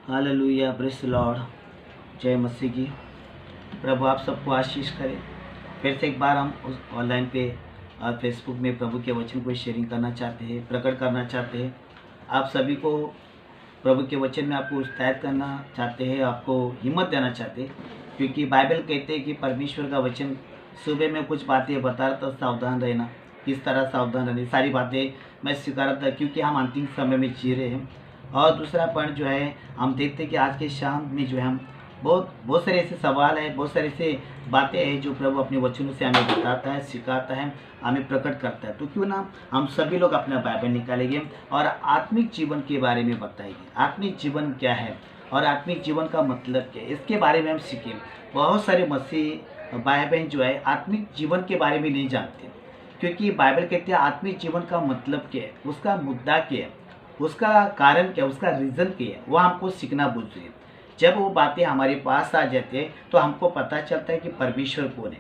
Hallelujah, praise the Lord. जय मसीह की। प्रभु आप सबको आशीष करे। फिर से एक बार हम उस ऑनलाइन पे और फेसबुक में प्रभु के वचन को शेयरिंग करना चाहते हैं, प्रकट करना चाहते हैं। आप सभी को प्रभु के वचन में आपको उत्साहित करना चाहते हैं, आपको हिम्मत देना चाहते हैं, क्योंकि बाइबल कहते हैं कि परमेश्वर का वचन सुबह में कुछ बातें बता रहा था, सावधान रहना, किस तरह सावधान रहना, सारी बातें मैं सिखा रहा था, क्योंकि हम अंतिम समय में जी रहे हैं। और दूसरा पॉइंट जो है, हम देखते हैं कि आज के शाम में जो है हम बहुत सारे ऐसे सवाल है, बहुत सारे ऐसे बातें हैं जो प्रभु अपने वचनों से हमें बताता है, सिखाता है, हमें प्रकट करता है। तो क्यों ना हम सभी लोग अपना बाइबल निकालेंगे और आत्मिक जीवन के बारे में बताएंगे। आत्मिक जीवन क्या है और आत्मिक जीवन का मतलब क्या है, इसके बारे में हम सीखें। बहुत सारे मसीह भाई बहन जो है आत्मिक जीवन के बारे में नहीं जानते, क्योंकि बाइबल कहती है आत्मिक जीवन का मतलब क्या है, उसका मुद्दा क्या है, उसका कारण क्या है, उसका रीज़न क्या है, वो हमको सीखना जरूरी है। जब वो बातें हमारे पास आ जाती है तो हमको पता चलता है कि परमेश्वर कौन है,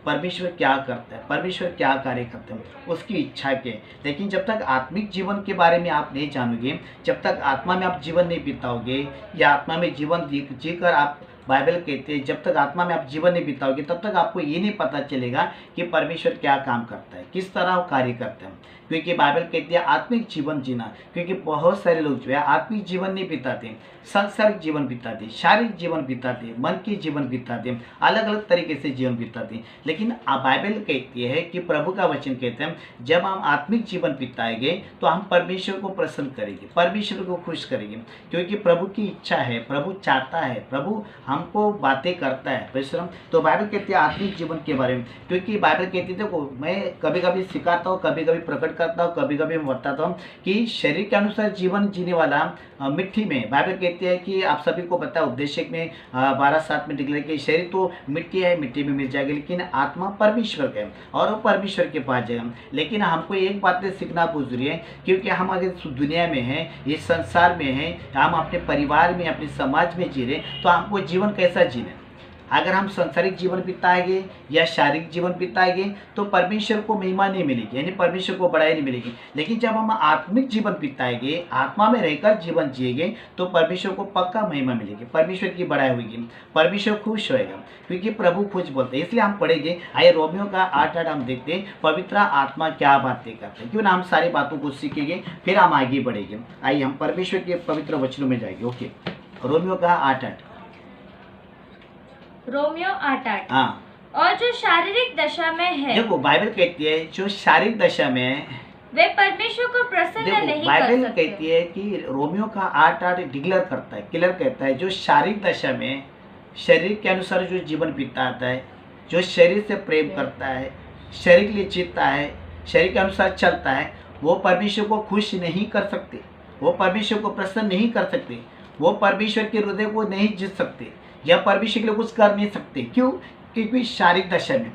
परमेश्वर क्या करता है, परमेश्वर क्या कार्य करते हैं, उसकी इच्छा क्या है। लेकिन जब तक आत्मिक जीवन के बारे में आप नहीं जानोगे, जब तक आत्मा में आप जीवन नहीं बिताओगे या आत्मा में जीवन जीकर आप, बाइबल कहते हैं जब तक आत्मा में आप जीवन नहीं बिताओगे तब तक आपको ये नहीं पता चलेगा कि परमेश्वर क्या काम करता है, किस तरह वो कार्य करता है। क्योंकि बाइबल कहती है आत्मिक जीवन जीना, क्योंकि बहुत सारे लोग जो है आत्मिक जीवन नहीं बिताते, सांसारिक जीवन बिताते, शारीरिक जीवन बिताते, मन के जीवन बिताते, अलग अलग तरीके से जीवन बिताते। लेकिन बाइबल कहती है कि प्रभु का वचन कहते हैं जब हम आत्मिक जीवन बिताएंगे तो हम परमेश्वर को प्रसन्न करेंगे, परमेश्वर को खुश करेंगे, क्योंकि प्रभु की इच्छा है, प्रभु चाहता है, प्रभु हमको बातें करता है परिश्रम। तो बाइबल कहती है आत्मिक जीवन के बारे में, क्योंकि बाइबल कहती है, देखो मैं कभी कभी सिखाता हूँ, कभी कभी प्रकट करता हूँ, कभी कभी मैं बताता हूँ कि शरीर के अनुसार जीवन जीने वाला मिट्टी में, बाइबल कहती है कि आप सभी को पता है उपदेशक में 12:7 में डिक्लेयर कि शरीर तो मिट्टी है, मिट्टी में मिल जाएगी, लेकिन आत्मा परमेश्वर का है और वो परमेश्वर के पास जाएगा। लेकिन हमको एक बात सीखना बहुत जरूरी है, क्योंकि हम अगर दुनिया में हैं, इस संसार में हैं, हम अपने परिवार में, अपने समाज में जी रहे, तो हमको जीवन कैसा जीना। अगर हम सांसारिक जीवन बिताएंगे या शारीरिक जीवन बिताएंगे तो परमेश्वर को महिमा नहीं मिलेगी, यानी परमेश्वर को बड़ाई नहीं मिलेगी। लेकिन जब हम आत्मिक जीवन बिताएंगे, आत्मा में रहकर जीवन जिएंगे, तो परमेश्वर को पक्का महिमा मिलेगी, परमेश्वर की बड़ाई होगी, परमेश्वर खुश होएगा, क्योंकि प्रभु खुश बोलते हैं। इसलिए हम पढ़ेंगे, आइए रोमियो का 8:8 हम देखते हैं पवित्र आत्मा क्या बातें करते हैं। क्यों ना हम सारी बातों को सीखेंगे, फिर हम आगे बढ़ेंगे। आइए हम परमेश्वर के पवित्र वचनों में जाएंगे। ओके, रोमियो का 8:8। रोमियो 8:8। हाँ, और जो शारीरिक दशा में है, देखो बाइबल कहती है जो शारीरिक दशा में है वे परमेश्वर को प्रसन्न देखो नहीं कर बाइबल सकते। कहती है कि रोमियो का 8:8 डिक्लेयर करता है, क्लियर कहता है जो शारीरिक दशा में शरीर के अनुसार जो जीवन बिताता है, जो शरीर से प्रेम करता है, शरीर के लिए जीता है, शरीर के अनुसार चलता है, वो परमेश्वर को खुश नहीं कर सकते, वो परमेश्वर को प्रसन्न नहीं कर सकते, वो परमेश्वर के हृदय को नहीं जीत सकते या परमेश्वर के लिए कुछ कर नहीं सकते। क्यों? क्योंकि शारीरिक दशा में।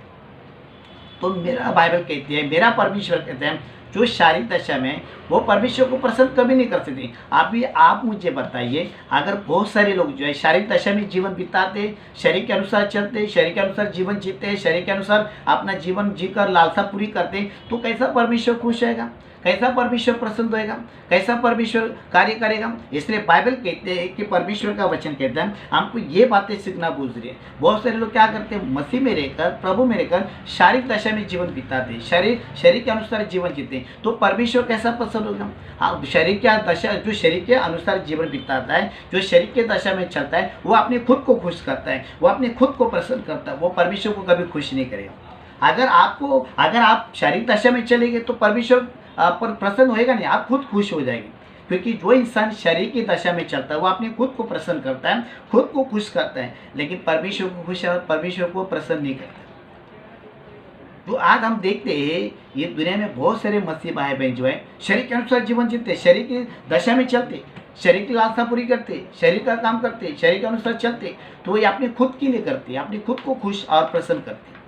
तो मेरा बाइबल कहती है, मेरा परमेश्वर कहते हैं जो शारीरिक दशा में वो परमेश्वर को प्रसन्न कभी नहीं कर सकते। आप मुझे बताइए, अगर बहुत सारे लोग जो है शारीरिक दशा में जीवन बिताते, शरीर के अनुसार चलते, शरीर के अनुसार जीवन जीते, शरीर के अनुसार अपना जीवन जीकर लालसा पूरी करते, तो कैसा परमेश्वर खुश रहेगा, कैसा परमेश्वर प्रसन्न होएगा, कैसा परमेश्वर कार्य करेगा। इसलिए बाइबल कहते हैं कि परमेश्वर का वचन कहता है हमको ये बातें सीखना बहुत जरूरी है। बहुत सारे लोग क्या करते हैं, मसीह में रहकर, प्रभु में रहकर शारीरिक दशा में जीवन बिताते, शरीर के अनुसार जीवन जीते हैं, तो परमेश्वर कैसा प्रसन्न होगा। हाँ, शरीर की दशा, जो शरीर के अनुसार जीवन बिताता है, जो शरीर के दशा में चलता है, वो अपने खुद को खुश करता है, वो अपने खुद को प्रसन्न करता है, वो परमेश्वर को कभी खुश नहीं करेगा। अगर आप शारीरिक दशा में चलेंगे तो परमेश्वर पर प्रसन्न होएगा नहीं, आप खुद खुश हो जाएंगे। क्योंकि जो इंसान शरीर की दशा में चलता है वो अपने खुद को प्रसन्न करता है, खुद को खुश करता है, लेकिन परमेश्वर को खुश और परमेश्वर को प्रसन्न नहीं करता। तो आज हम देखते हैं ये दुनिया में बहुत सारे मसीह भाई बहन जो है शरीर के अनुसार जीवन जीते, शरीर की दशा में चलते, शरीर की लालसा पूरी करते, शरीर का काम करते, शरीर के अनुसार चलते, तो ये अपने खुद के लिए करते, अपने खुद को खुश और प्रसन्न करते।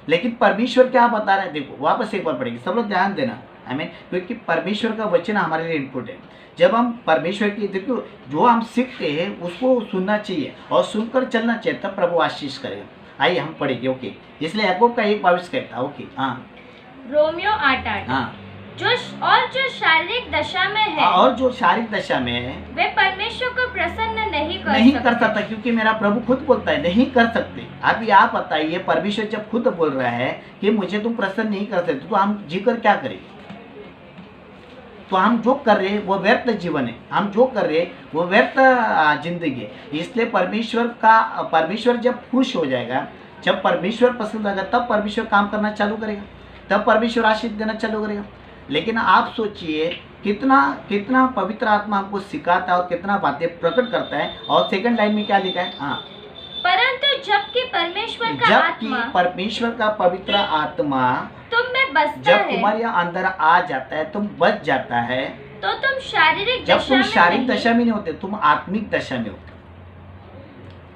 लेकिन परमेश्वर क्या बता रहा है, देखो वापस एक बार पढ़ेंगे, सब लोग ध्यान देना। आमीन। क्योंकि परमेश्वर का वचन हमारे लिए इनपुट है। जब हम परमेश्वर की, देखो जो हम सीखते हैं उसको सुनना चाहिए और सुनकर चलना चाहिए, तब प्रभु आशीष करेगा। आइए हम पढ़ेंगे। ओके, इसलिए याकूब का 1:22 कहता है। ओके, हाँ, रोमियो 8:8। हाँ, जो शारीरिक दशा में है और जो शारीरिक दशा में है वे परमेश्वर को प्रसन्न नहीं नहीं कर कर सकते। सकता, क्योंकि मेरा प्रभु खुद बोलता है नहीं कर सकते। अभी आप बताइए, परमेश्वर जब खुद बोल रहा है कि मुझे तुम प्रसन्न नहीं कर सकते, तो हम जीकर क्या करेंगे? तो हम जो कर रहे हैं वो व्यर्थ जीवन है, हम जो कर रहे हैं वो व्यर्थ जिंदगी है। इसलिए परमेश्वर जब खुश हो जाएगा, जब परमेश्वर पसंद आएगा, तब परमेश्वर काम करना चालू करेगा, तब परमेश्वर आशीष देना चालू करेगा। लेकिन आप सोचिए कितना कितना पवित्र आत्मा हमको सिखाता है और कितना बातें प्रकट करता है। और सेकंड लाइन में क्या लिखा है? हाँ, परंतु जबकि परमेश्वर का जबकि आत्मा परमेश्वर का पवित्र आत्मा तुम में बसता जब है तुम्हारे अंदर आ जाता है, तुम बच जाता है, तो तुम शारीरिक जब दशा तुम में शारीरिक नहीं, दशा में नहीं होते, तुम आत्मिक दशा में होते।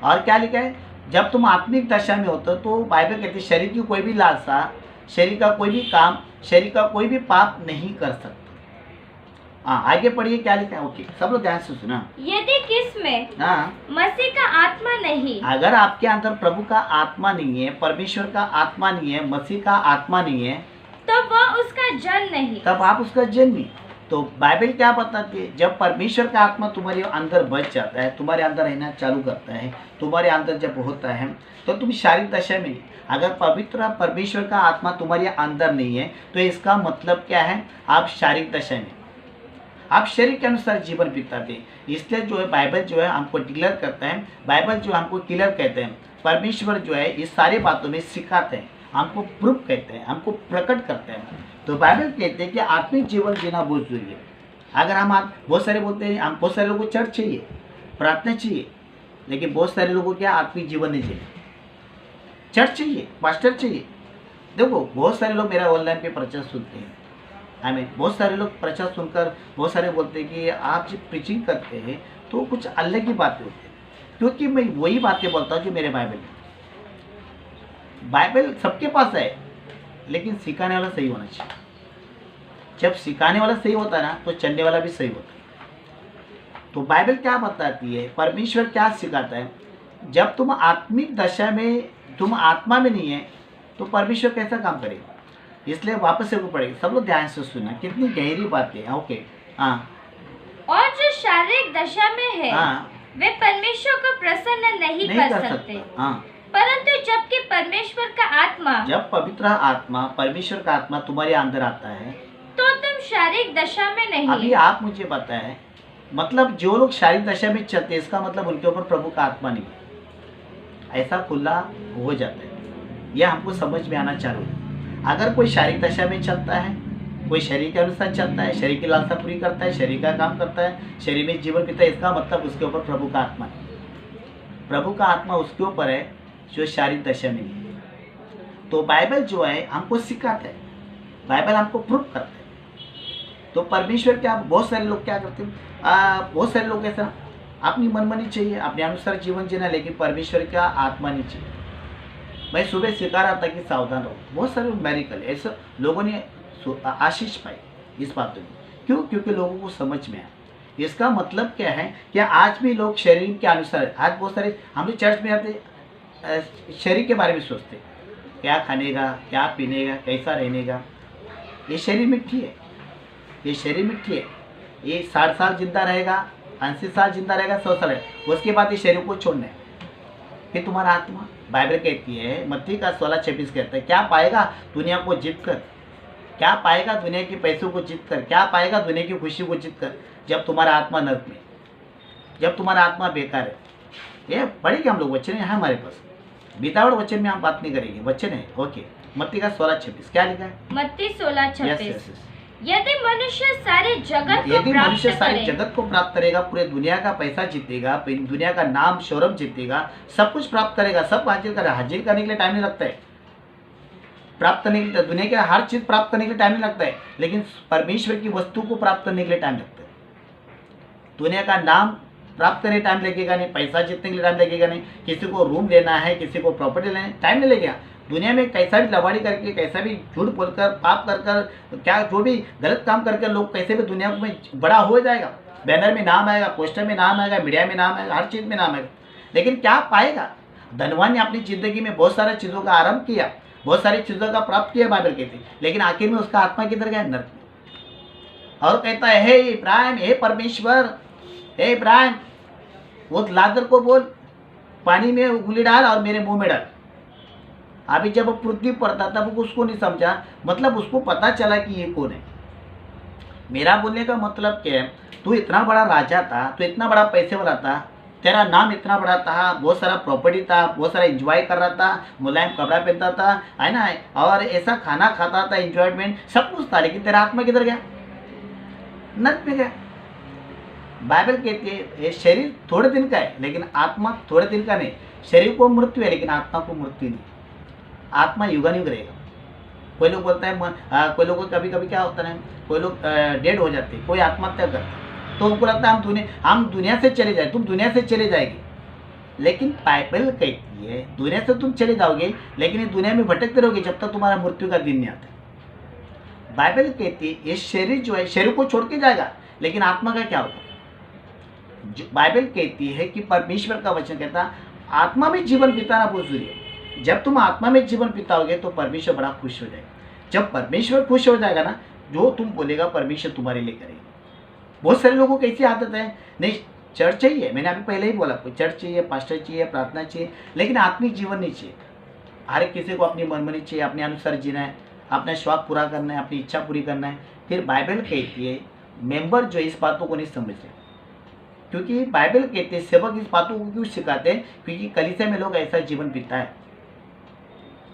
और क्या लिखा है? जब तुम आत्मिक दशा में होते हो तो बाइबल कहती है शरीर की कोई भी लालसा, शरीर का कोई भी काम, शरीर का कोई भी पाप नहीं कर सकते। हाँ, आगे पढ़िए क्या लिखा है। ओके, सब लोग ध्यान से सुना। यदि किसमें हाँ, मसीह का आत्मा नहीं, अगर आपके अंदर प्रभु का आत्मा नहीं है, परमेश्वर का आत्मा नहीं है, मसीह का आत्मा नहीं है, तो वह उसका जन नहीं। तब आप उसका जन नहीं। तो बाइबल क्या बताती है? जब परमेश्वर का आत्मा तुम्हारे अंदर बच जाता है, तुम्हारे अंदर रहना चालू करता है, तुम्हारे अंदर जब होता है, तो तुम शारीरिक दशा में नहीं। अगर पवित्र परमेश्वर का आत्मा तुम्हारे अंदर नहीं है, तो इसका मतलब क्या है? आप शारीरिक दशा में, आप शरीर के अनुसार जीवन बिताते हैं। इसलिए जो है बाइबल जो है हमको डिक्लेयर करता है, बाइबल जो हमको क्लियर कहते हैं, परमेश्वर जो है इस सारे बातों में सिखाते हैं, हमको प्रूफ कहते हैं, हमको प्रकट करते हैं। तो बाइबल कहते हैं कि आत्मिक जीवन जीना बहुत जरूरी है। अगर हम बहुत सारे बोलते हैं, हम बहुत सारे लोगों को चर्च चाहिए, प्रार्थना चाहिए, लेकिन बहुत सारे लोगों को क्या आत्मिक जीवन नहीं चाहिए। चर्च चाहिए, पास्टर चाहिए। देखो बहुत सारे लोग मेरा ऑनलाइन पे प्रचार सुनते हैं, हमें बहुत सारे लोग प्रचार सुनकर बहुत सारे बोलते हैं कि आप जब प्रीचिंग करते हैं तो कुछ अलग ही बातें होती है, क्योंकि मैं वही बातें बोलता हूँ जो मेरे बाइबल सबके पास है, लेकिन सिखाने वाला सही होना चाहिए। जब सिखाने वाला सही होता है ना, तो चलने वाला भी सही होता है। तो बाइबल क्या बताती है, परमेश्वर क्या सिखाता है? जब तुम आत्मिक दशा में, तुम आत्मा में नहीं है, तो परमेश्वर कैसा काम करेगा? इसलिए वापस से पड़ेगा। सब लोग ध्यान से सुनना, कितनी गहरी बात है। ओके, हाँ, और जो शारीरिक दशा में है हाँ, वे परमेश्वर को प्रसन्न नहीं कर सकते। हाँ, परंतु जबकि परमेश्वर का आत्मा, जब पवित्र आत्मा, परमेश्वर का आत्मा तुम्हारे अंदर आता है, तो तुम शारीरिक दशा में अभी नहीं। आप मुझे बताएं, मतलब जो लोग शारीरिक दशा में चलते हैं, इसका मतलब उनके ऊपर प्रभु का आत्मा नहीं है। ऐसा खुला हो जाता है, यह हमको समझ में आना चाहिए। अगर कोई शारीरिक दशा में चलता है, कोई शरीर के अनुसार चलता है, शरीर की लालसा पूरी करता है, शरीर का काम करता है, शरीर में जीवन पीता है, इसका मतलब उसके ऊपर प्रभु का आत्मा नहीं। प्रभु का आत्मा उसके ऊपर है जो शारीरिक दशा में नहीं है। तो बाइबल जो है हमको सिखाता है, बाइबल हमको प्रूफ करता है। तो परमेश्वर क्या, बहुत सारे लोग क्या करते हैं, बहुत सारे लोग ऐसा अपनी मनमानी चाहिए, अपने अनुसार जीवन जीना, लेकिन परमेश्वर का आत्मा नहीं चाहिए। मैं सुबह सिखा रहा था कि सावधान रहो। बहुत सारे मेरिकल ऐसे लोगों ने आशीष पाई इस बात में। क्यों? क्योंकि लोगों को समझ में आया। इसका मतलब क्या है कि आज भी लोग शरीर के अनुसार, आज बहुत सारे हम लोग चर्च में आते शरीर के बारे में सोचते, क्या खाने का, क्या पीने का, कैसा रहने का। ये शरीर मिट्टी है, ये शरीर मिट्टी है। ये 60 साल जिंदा रहेगा, 80 साल जिंदा रहेगा, 100 साल रहेगा, उसके बाद ये शरीर को छोड़ना है। फिर तुम्हारा आत्मा, बाइबल कहती है, मत्ती का 16:26 कहता है, क्या पाएगा दुनिया को जीत कर, क्या पाएगा दुनिया के पैसों को जीत कर, क्या पाएगा दुनिया की खुशी को जीत कर, जब तुम्हारा आत्मा नर्क में, जब तुम्हारा आत्मा बेकार है। ये पढ़ेंगे हम लोग, वचन है हमारे पास, विदाउट वचन में हम बात नहीं करेंगे, वचन है। ओके, मत्ती का 16:26 क्या लिखा है? मत्ती 16:26। यस। यदि मनुष्य सारे जगत को यदि मनुष्य प्राप्त सारी करे, जगत को प्राप्त करेगा, पूरे दुनिया का पैसा जीतेगा, दुनिया का नाम शोहरत जीतेगा, सब कुछ प्राप्त करेगा, सब हाजिर करेगा। हाजिर करने के लिए टाइम नहीं लगता है, प्राप्त करने के लिए, दुनिया के हर चीज प्राप्त करने के लिए टाइम नहीं लगता है, लेकिन परमेश्वर की वस्तु को प्राप्त करने के लिए टाइम लगता है। दुनिया का नाम प्राप्त करने टाइम लगेगा नहीं, पैसा जीतने के लिए टाइम लगेगा नहीं, किसी को रूम लेना है, किसी को प्रॉपर्टी लेना है, टाइम नहीं लगेगा। दुनिया में कैसा भी लबाड़ी करके, कैसा भी झूठ बोलकर, पाप कर कर, क्या जो भी गलत काम करके लोग कैसे भी दुनिया में बड़ा हो जाएगा, बैनर में नाम आएगा, पोस्टर में नाम आएगा, मीडिया में नाम आएगा, हर चीज़ में नाम आएगा, लेकिन क्या पाएगा? धनवान ने अपनी जिंदगी में बहुत सारी चीज़ों का आरंभ किया, बहुत सारी चीज़ों का प्राप्त किया, बाइबल कहती है, लेकिन आखिर में उसका आत्मा किधर गया? नर्क में। और कहता है हे इब्राहिम, हे परमेश्वर, हे इब्राहिम, वो लाजर को बोल पानी में उंगली डाल और मेरे मुंह में डाल। अभी जब वो पृथ्वी पर था तब उसको नहीं समझा, मतलब उसको पता चला कि ये कौन है। मेरा बोलने का मतलब क्या है, तू इतना बड़ा राजा था, तू इतना बड़ा पैसे वाला था, तेरा नाम इतना बड़ा था, बहुत सारा प्रॉपर्टी था, बहुत सारा एंजॉय कर रहा था, मुलायम कपड़ा पहनता था, है ना, और ऐसा खाना खाता था, एंजॉयमेंट सब कुछ था, लेकिन तेरा आत्मा किधर गया? नरक में गया। बाइबल कहती है ये शरीर थोड़े दिन का है, लेकिन आत्मा थोड़े दिन का नहीं। शरीर को मृत्यु है, लेकिन आत्मा को मृत्यु नहीं। आत्मा युगानुयुग रहेगा। कोई लोग बोलता है, कोई लोग को कभी कभी क्या होता है, कोई लोग डेड हो जाते हैं, कोई आत्महत्या करता है, तो उनको लगता है हम दुनिया से चले जाए। तुम दुनिया से चले जाएगी, लेकिन बाइबल कहती है दुनिया से तुम चले जाओगे, लेकिन इस दुनिया में भटकते रहोगे जब तक तुम्हारा मृत्यु का दिन नहीं आता। बाइबल कहती है ये शरीर जो है शरीर को छोड़ के जाएगा, लेकिन आत्मा का क्या होगा? बाइबल कहती है कि परमेश्वर का वचन कहता है आत्मा में जीवन बिताना बहुत जरूरी है। जब तुम आत्मा में जीवन बिताओगे तो परमेश्वर बड़ा खुश हो जाएगा। जब परमेश्वर खुश हो जाएगा ना, जो तुम बोलेगा परमेश्वर तुम्हारे लिए करेगा। बहुत सारे लोगों को कैसी आदत है, नहीं चर्च चाहिए, मैंने अभी पहले ही बोला, कोई चर्च चाहिए, पास्टर चाहिए, प्रार्थना चाहिए, लेकिन आत्मिक जीवन नहीं चाहिए। हर एक किसी को अपनी मनमानी चाहिए, अपने अनुसार जीना है, अपना शौक पूरा करना है, अपनी इच्छा पूरी करना है। फिर बाइबल कहती है मेंबर जो इस बातों को नहीं समझते, क्योंकि बाइबल कहते हैं सेवक इस बातों को क्यों सिखाते हैं, क्योंकि कलीसिया में लोग ऐसा जीवन बीता है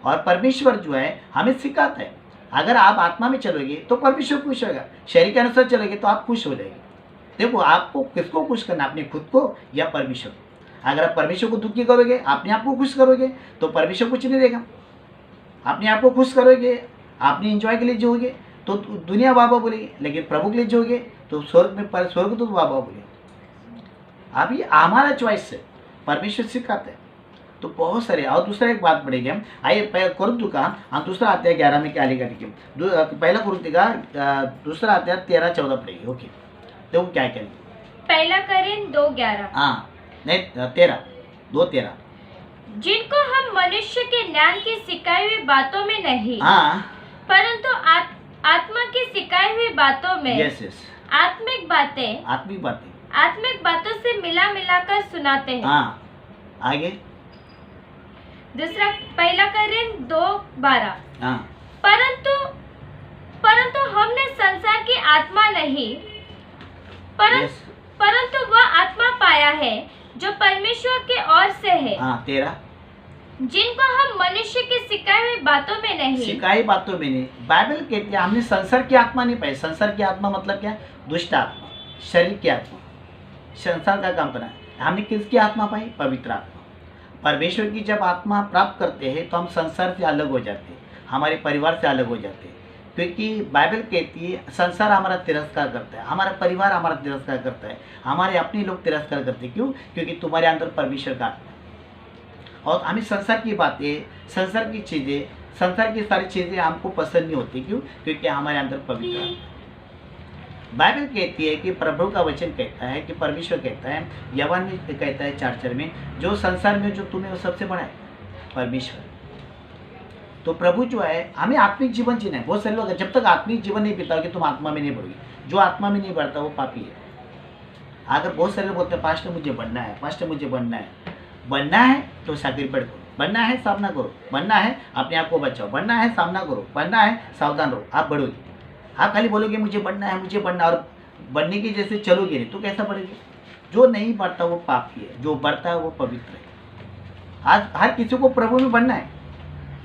और परमेश्वर जो है हमें सिखाता है। अगर आप आत्मा में चलोगे तो परमेश्वर खुश होगा, शरीर के अनुसार चलोगे तो आप खुश हो जाएंगे। देखो आपको किसको खुश करना, अपने खुद को या परमेश्वर को? अगर आप परमेश्वर को दुखी करोगे, अपने आप को खुश करोगे, तो परमेश्वर कुछ नहीं देगा। अपने आप को खुश करोगे, अपने इंजॉय के लिए जोगे तो दुनिया वाह बोलेगी, लेकिन प्रभु के लिए जोगे तो स्वर्ग में स्वर्ग तो वाह बोलेगी। अभी हमारा चॉइस है, परमेश्वर सिखाते हैं। तो बहुत सारे, और दूसरा एक बात पढ़ेंगे हम, आइए कुरिन्थियों का हम दूसरा अध्याय 11 में क्या लिखा देखिए, पहला कुरिन्थियों का दूसरा अध्याय 13-14 पढ़ेंगे। ओके, देखो क्या क्या पहला करें 2:11। हाँ नहीं 2:13। जिनको हम मनुष्य के ज्ञान की सिखाई हुई बातों में नहीं, हाँ, परंतु आत्मा की सिखाई हुई बातों में, यस यस, आत्मिक बातों से मिला कर सुनाते हैं। हाँ, आगे दूसरा पहला करें 2:12। हाँ, परंतु हमने संसार की आत्मा नहीं, यस, परंतु वह आत्मा पाया है जो परमेश्वर के ओर से है। हाँ 13। जिनको हम मनुष्य की सिखाई हुई बातों में नहीं, सिखाई बातों में नहीं। बाइबल कहती है हमने संसार की आत्मा नहीं पाई। संसार की आत्मा मतलब क्या? दुष्ट आत्मा, शरीर की आत्मा, संसार का काम करना है। हमने किसकी आत्मा पाई? पवित्र आत्मा। परमेश्वर की जब आत्मा प्राप्त करते हैं तो हम संसार से अलग हो जाते हैं, हमारे परिवार से अलग हो जाते हैं, क्योंकि बाइबल कहती है संसार हमारा तिरस्कार करता है, हमारा परिवार हमारा तिरस्कार करता है, हमारे अपने लोग तिरस्कार करते हैं। क्यों? क्योंकि तुम्हारे अंदर परमेश्वर का आत्मा है। और हमें संसार की बातें, संसार की चीज़ें, संसार की सारी चीज़ें हमको पसंद नहीं होती। क्यों? क्योंकि हमारे अंदर पवित्र आत्मा। बाइबल कहती है कि प्रभु का वचन कहता है कि परमेश्वर कहता है, यवन में कहता है 4:4 में, जो संसार में जो तुम्हें वो सबसे बड़ा है परमेश्वर। तो प्रभु जो है हमें आत्मिक जीवन जीना है। बहुत सारे लोग जब तक आत्मिक जीवन नहीं बिताओगे तुम आत्मा में नहीं बढ़ोगे। जो आत्मा में नहीं बढ़ता वो पापी है। अगर बहुत सारे लोग बोलते हैं पास्टर मुझे बनना है, पास्टर मुझे बनना है, बनना है तो सैक्रिफाइस करो, बनना है सामना करो, बनना है अपने आप को बचाओ, बनना है सामना करो, बनना है सावधान रहो, आप बढ़ोगे। आप खाली बोलोगे मुझे बनना है, मुझे बनना, और बनने की जैसे चलोगे नहीं तो कैसा बढ़ेगी? जो नहीं बढ़ता वो पापी है, जो बढ़ता है वो पवित्र है। आज हर किसी को प्रभु में बनना है,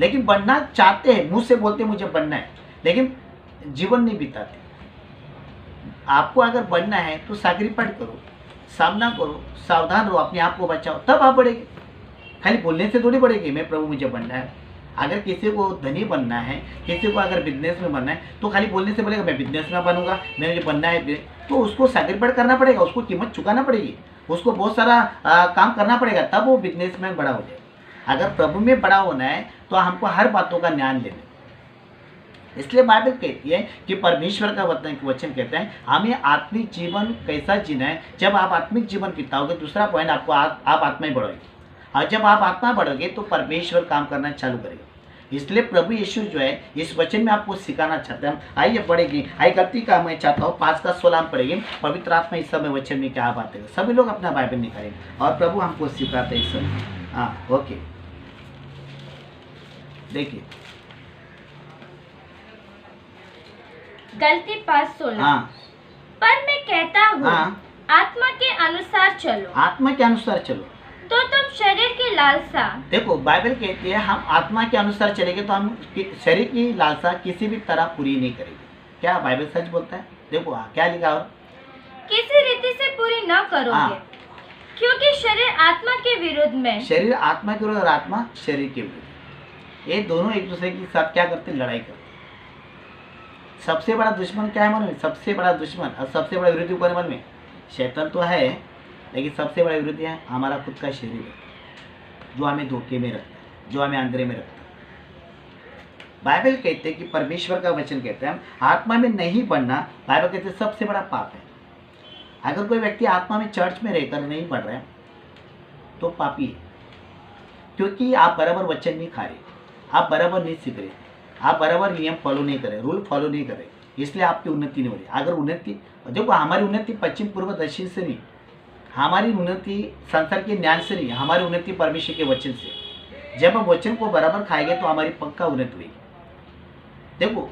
लेकिन बनना चाहते हैं, मुंह से बोलते मुझे बनना है, लेकिन जीवन नहीं बिताते। आपको अगर बनना है तो सैक्रिफाइस करो, सामना करो, सावधान रहो, अपने आप को बचाओ, तब आप बढ़ेंगे। खाली बोलने से थोड़ी बढ़ेगी मैं प्रभु मुझे बनना है। अगर किसी को धनी बनना है, किसी को अगर बिजनेस में बनना है, तो खाली बोलने से बोलेगा मैं बिजनेस में बनूंगा, मैं मुझे बनना है, तो उसको सैक्रिफाइस करना पड़ेगा, उसको कीमत चुकाना पड़ेगी, उसको बहुत सारा काम करना पड़ेगा, तब वो बिजनेस में बड़ा हो जाए। अगर प्रभु में बड़ा होना है तो हमको हर बातों का ज्ञान लेना। इसलिए बाइबल कहती है कि परमेश्वर का वचन कहता है हमें आत्मिक जीवन कैसा जीना है। जब आप आत्मिक जीवन बिताओगे, दूसरा पॉइंट आपको आप आत्मा ही बढ़ोगे, और जब आप आत्मा बढ़ोगे तो परमेश्वर काम करना चालू करेगा। इसलिए प्रभु यीशु जो है इस वचन में आपको सिखाना चाहते हैं। आइए पढ़ेंगे, आइए गलती का मैं चाहता हूँ 5:16 हम पढ़ेंगे। पवित्र आत्मा इस समय वचन में क्या बात है, सभी लोग अपना बाइबल निकालें और प्रभु हमको सिखाते हैं इस समय। हाँ ओके, देखिए गलती 5:16। हाँ पर मैं कहता हूँ हाँ, आत्मा के अनुसार चलो, आत्मा के अनुसार चलो। तो तुम शरीर की लालसा। देखो बाइबल कहती है हम आत्मा के अनुसार चलेंगे तो हम शरीर की लालसा किसी भी तरह पूरी नहीं करेंगे। क्या बाइबल सच बोलता है? देखो क्या लिखा और किसी रीति से पूरी न करोगे, हाँ। क्योंकि शरीर आत्मा के विरुद्ध में। शरीर आत्मा के विरुद्ध और आत्मा शरीर के विरुद्ध, ये दोनों एक दूसरे के साथ क्या करते हैं? लड़ाई करते हैं। सबसे बड़ा दुश्मन क्या है मन में? सबसे बड़ा दुश्मन और सबसे बड़ा विरोधी कौन है मन में? शैतान तो है, लेकिन सबसे बड़ा विरोधी है हमारा खुद का शरीर है, जो हमें धोखे में रखता है, जो हमें अंधेरे में रखता है। बाइबल कहते हैं कि परमेश्वर का वचन कहते हैं आत्मा में नहीं बढ़ना, बाइबल कहते हैं सबसे बड़ा पाप है। अगर कोई व्यक्ति आत्मा में चर्च में रहकर नहीं पढ़ रहा है तो पापी है, क्योंकि आप बराबर वचन नहीं खा रहे, आप बराबर नहीं सीख रहे, आप बराबर नियम फॉलो नहीं कर रहे, रूल फॉलो नहीं कर रहे, इसलिए आपकी उन्नति नहीं हो रही। अगर उन्नति, देखो हमारी उन्नति पश्चिम पूर्व दक्षिण से नहीं, हमारी उन्नति संसार के ज्ञान से नहीं, हमारी उन्नति परमेश्वर के वचन से। जब हम वचन को बराबर खाएंगे तो हमारी पक्का उन्नति हुई। देखो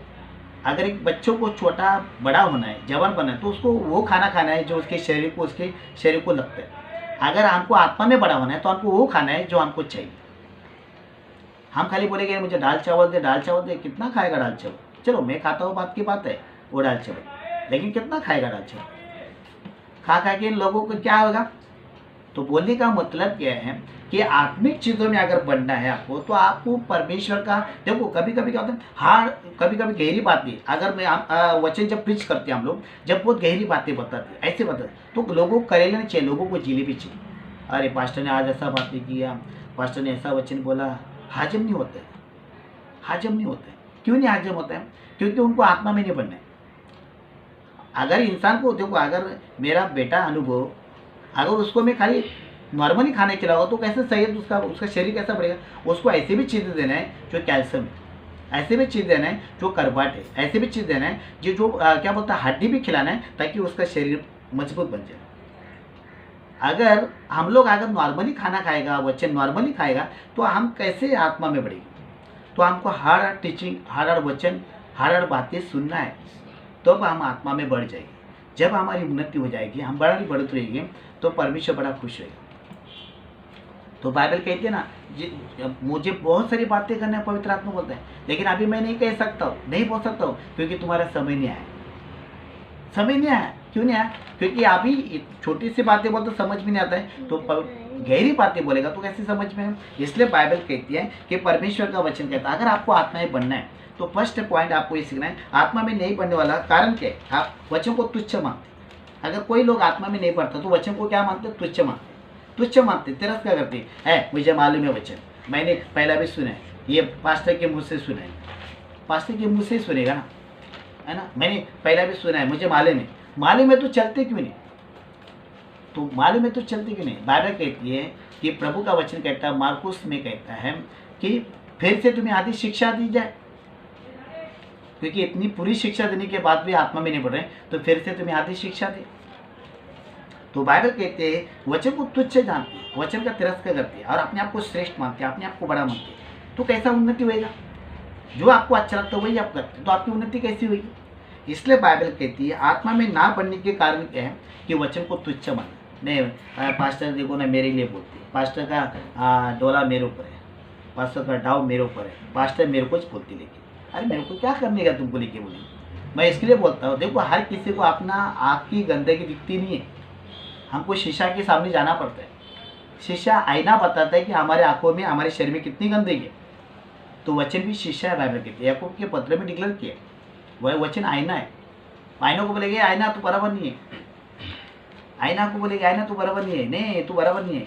अगर एक बच्चों को छोटा बड़ा होना है, जवान बनना है, तो उसको वो खाना खाना है जो उसके शरीर को लगता है। अगर हमको आत्मा में बड़ा होना है तो हमको वो खाना है जो हमको चाहिए। हम खाली बोलेंगे मुझे दाल चावल दे, दाल चावल दे, कितना खाएगा दाल चावल? चलो मैं खाता हूँ, बात की बात है वो दाल चावल, लेकिन कितना खाएगा दाल चावल? खा के इन लोगों को क्या होगा? तो बोलने का मतलब क्या है कि आत्मिक चीज़ों में अगर बढ़ना है आपको, तो आपको परमेश्वर का, देखो कभी कभी क्या होता है, हाँ कभी कभी गहरी बातें, अगर मैं वचन जब प्रीच करते हैं हम लोग, जब बहुत गहरी बातें बताते हैं, ऐसे बताते, तो लोगों को करेला नहीं चाहिए, लोगों को जिलेबी चाहिए। अरे पास्टर ने आज ऐसा बातें किया, पास्टर ने ऐसा वचन बोला, हाजम नहीं होता है, हाजम नहीं होता है। क्यों नहीं हाजम होता है? क्योंकि उनको आत्मा में नहीं बनना है। अगर इंसान को, देखो अगर मेरा बेटा अनुभव, अगर उसको मैं खाली नॉर्मली खाने खिलाऊंगा तो कैसे सही है, उसका शरीर कैसा बढ़ेगा? उसको ऐसे भी चीज़ें देना है जो कैल्शियम है, ऐसे भी चीज़ देना है जो कार्बोहाइड्रेट है, ऐसे भी चीज़ देना है जो क्या बोलता है, हड्डी भी खिलाना है ताकि उसका शरीर मजबूत बन जाए। अगर हम लोग अगर नॉर्मली खाना खाएगा, वचन नॉर्मली खाएगा, तो हम कैसे आत्मा में बढ़ेंगे? तो हमको हार्ड टीचिंग, हार्ड वचन, हार्ड बातें सुनना है, तो हम आत्मा में बढ़ जाएंगे। जब हमारी उन्नति हो जाएगी, हम बड़ा बढ़ते रहेंगे, तो परमेश्वर बड़ा खुश होगा। तो बाइबल कहती है ना, मुझे बहुत सारी बातें करने पवित्र आत्मा बोलता है, लेकिन अभी मैं नहीं कह सकता हूँ, नहीं बोल सकता हूँ, क्योंकि तुम्हारा समय नहीं आया। समय नहीं आया, क्यों नहीं आया? क्योंकि अभी छोटी सी बातें बोलते समझ में नहीं आता है, तो गहरी बातें बोलेगा तो कैसे समझ में? इसलिए बाइबल कहती है कि परमेश्वर का वचन कहता है अगर आपको आत्मा में बनना है तो फर्स्ट पॉइंट आपको ये सीखना है, आत्मा में नहीं बढ़ने वाला कारण क्या है? आप वचन को तुच्छ मानते। अगर कोई लोग आत्मा में नहीं पढ़ता तो वचन को क्या मानते? तुच्छ मानते, तुच्छ मानते, तिरस्कार करते हैं। मुझे मालूम है वचन, मैंने पहला भी सुना है, ये पास्टर के मुँह से सुना है, पास्टर के मुँह से ही सुनेगा ना, है ना, मैंने पहला भी सुना है, मुझे मालूम है। मालूम है तो चलते क्यों नहीं? तो मालूम है तो चलते क्यों नहीं? बाइबल कहती है कि प्रभु का वचन कहता है, मार्कुस में कहता है कि फिर से तुम्हें आधी शिक्षा दी जाए, क्योंकि इतनी पूरी शिक्षा देने के बाद भी आत्मा में नहीं बढ़ रहे, तो फिर से तुम्हें आधी शिक्षा दे। तो बाइबल कहते हैं वचन को तुच्छ जानते हैं, वचन का तिरस्कार करते हैं और अपने आप को श्रेष्ठ मानते हैं, अपने आप को बड़ा मानते हैं, तो कैसा उन्नति होएगा? जो आपको अच्छा लगता है वही आप करते, तो आपकी उन्नति कैसी होगी? इसलिए बाइबल कहती है आत्मा में ना बढ़ने के कारण क्या है कि वचन को तुच्छ मानना। नहीं पास्टर देखो ना मेरे लिए बोलते हैं, पास्टर का डोला मेरे ऊपर है, पास्टर का डाव मेरे ऊपर है, पास्टर मेरे को बोलती, लेकिन अरे मेरे को क्या करने का तुमको लेके बोले? मैं इसके लिए बोलता हूँ, देखो हर किसी को अपना आँख की गंदगी दिखती नहीं है, हमको शीशा के सामने जाना पड़ता है। शीशा आईना बताता है कि हमारे आंखों में, हमारे शरीर में कितनी गंदगी है। तो वचन भी शीशा है, बाइबल कहती है, याकूब के पत्र में डिक्लेयर किया, वह वचन आईना है। आईना को बोलेगे आईना तो बराबर नहीं है, आईना को बोलेगे आईना तो बराबर नहीं है, नहीं तू बराबर नहीं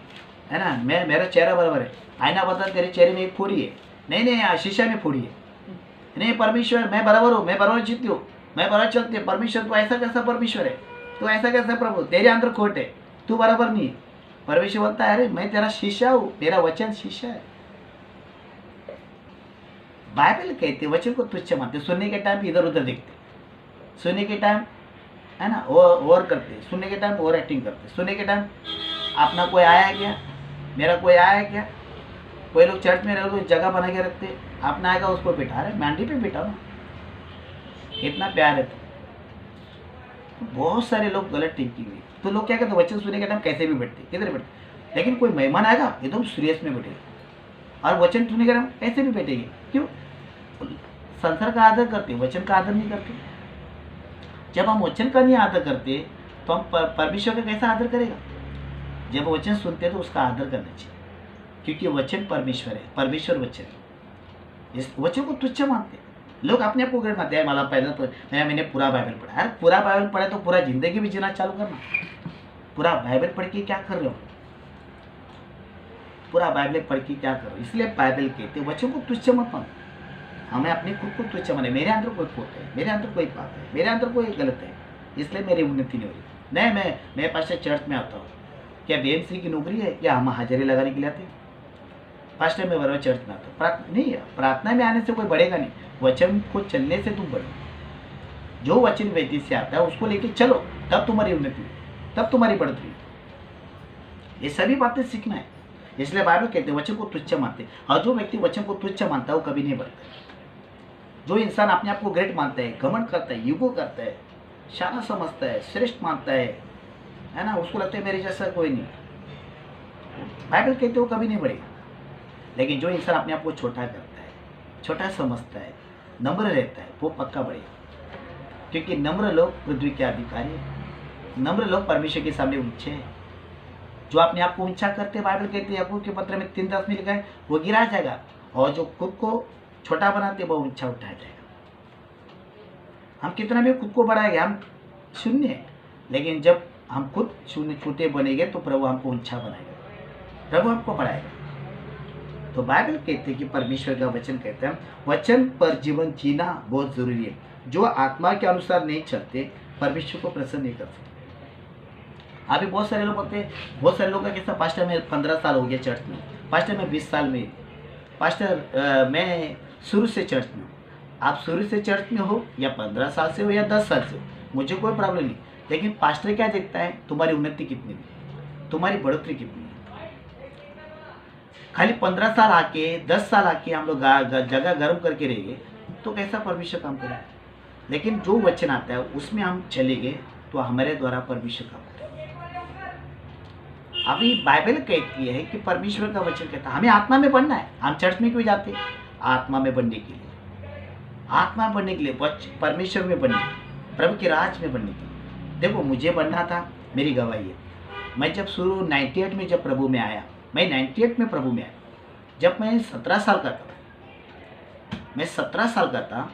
है ना, मेरा चेहरा बराबर है। आईना बता तेरे चेहरे में एक फोड़ी है, नहीं शीशा में फोड़ी है। नहीं परमेश्वर मैं बराबर हूँ, मैं बराबर जीती हूँ, मैं बराबर चलती हूँ। परमेश्वर तो ऐसा कैसा परमेश्वर है, तो ऐसा कैसा प्रभु, तेरे अंदर खोट है, तू बराबर नहीं है। परमेश्वर बोलता है अरे मैं तेरा शीशा हूँ, मेरा वचन शीशा है। बाइबल कहते वचन को तुच्छ मानते, सुनने के टाइम इधर उधर देखते, सुनने के टाइम है ना ओवर करते, सुनने के टाइम ओवर एक्टिंग करते, सुनने के टाइम अपना कोई आया है क्या, मेरा कोई आया है क्या। कोई लोग चर्च में रहे तो जगह बना के रखते, अपना आएगा उसको बिठा रहे, मांडी पे बिठा ना, इतना प्यार है। तो बहुत सारे लोग गलत थिंकिंग है, तो लोग क्या कहते वचन सुनने के टाइम कैसे भी बैठते, किधर बैठते, लेकिन कोई मेहमान आएगा एकदम सीरियस में बैठेगा, और वचन सुनने के टाइम ऐसे भी बैठेंगे। क्यों? संसार का आदर करते, वचन का आदर नहीं करते। जब हम वचन का नहीं आदर करते तो हम परमेश्वर का कैसा आदर करेगा। जब वचन सुनते हैं तो उसका आदर करना चाहिए, क्योंकि वचन परमेश्वर है, परमेश्वर वचन है। इस वचन को तुच्छ मानते लोग, अपने आप को ग्रेट मानते हैं। मला पहले तो मैंने पूरा बाइबल पढ़ा। अरे पूरा बाइबल पढ़ा तो पूरा जिंदगी भी जीना चालू करना। पूरा बाइबल पढ़ के क्या कर रहे हो, पूरा बाइबल पढ़ के क्या कर रहे हो। इसलिए बाइबल कहते वचन को तुच्छ मत मानो। हमें अपने खुद को तुच्छ माने, मेरे अंदर कोई खोट है, मेरे अंदर कोई पाप है, मेरे अंदर कोई गलत है, इसलिए मेरी उन्नति नहीं हो रही। नहीं, मैं पास चर्च में आता हूँ, क्या बीएमसी की नौकरी है, क्या हम हाजिरी लगाने के लिए आते हैं। फर्स्ट टाइम मैं बराबर चर्च में आता हूँ, नहीं है, प्रार्थना में आने से कोई बढ़ेगा नहीं, वचन को चलने से तुम बढ़ो। जो वचन वेदी से आता है उसको लेके चलो, तब तुम्हारी उन्नति, तब तुम्हारी बढ़ोतरी। ये सभी बातें सीखना है। इसलिए बाइबल कहते हैं वचन को तुच्छ मानते, और जो व्यक्ति वचन को तुच्छ मानता है वो कभी नहीं बढ़ता। जो इंसान अपने आप को ग्रेट मानता है, घमंड करता है, ईगो करता है, शाना समझता है, श्रेष्ठ मानता है ना, उसको लगता है मेरे जैसा कोई नहीं, बाइबल कहते हो कभी नहीं बढ़ेगा। लेकिन जो इंसान अपने आप को छोटा करता है, छोटा समझता है, नम्र रहता है, वो पक्का बढ़ेगा। क्योंकि नम्र लोग पृथ्वी के अधिकारी हैं, नम्र लोग परमेश्वर के सामने ऊंचे हैं। जो अपने आप को ऊंचा करते हैं, बाइबल कहते हैं याकूब के पत्र में 3:10 में लिखा है, वो गिरा जाएगा, और जो खुद को छोटा बनाते वो ऊंचा उठाया जाएगा। हम कितना भी खुद को बढ़ाएंगे, हम शून्य है, लेकिन जब हम खुद शून्य छोटे बनेंगे तो प्रभु हमको ऊंचा बनाएगा, प्रभु हमको बढ़ाएगा। तो बाइबल कहते हैं कि परमेश्वर का वचन कहते हैं वचन पर जीवन जीना बहुत जरूरी है। जो आत्मा के अनुसार नहीं चलते परमेश्वर को प्रसन्न नहीं कर सकते। अभी बहुत सारे लोग होते हैं, बहुत सारे लोग का कैसा, पास्टर में 15 साल हो गया चर्च में, पास्टर में 20 साल में, पास्टर मैं शुरू से चर्च में हूँ। आप शुरू से चर्च में हो या 15 साल से हो या 10 साल से हो, मुझे कोई प्रॉब्लम नहीं। लेकिन पास्टर क्या देखता है, तुम्हारी उन्नति कितनी है, तुम्हारी बढ़ोतरी कितनी है। खाली 15 साल आके 10 साल आके हम लोग जगह गर्म करके रहेंगे तो कैसा परमेश्वर काम करेगा। लेकिन जो वचन आता है उसमें हम चलेंगे तो हमारे द्वारा परमेश्वर काम करेगा। अभी बाइबल कहती है कि परमेश्वर का वचन कहता है हमें आत्मा में बढ़ना है। हम चर्च में क्यों जाते हैं? आत्मा में बढ़ने के लिए, आत्मा में बढ़ने के लिए, परमेश्वर में बढ़ने के लिए, प्रभु के राज में बढ़ने के लिए। देखो मुझे बढ़ना था, मेरी गवाही है। मैं जब शुरू 98 में जब प्रभु में आया, मैं 98 में प्रभु में आया, जब मैं 17 साल का था, मैं 17 साल का था,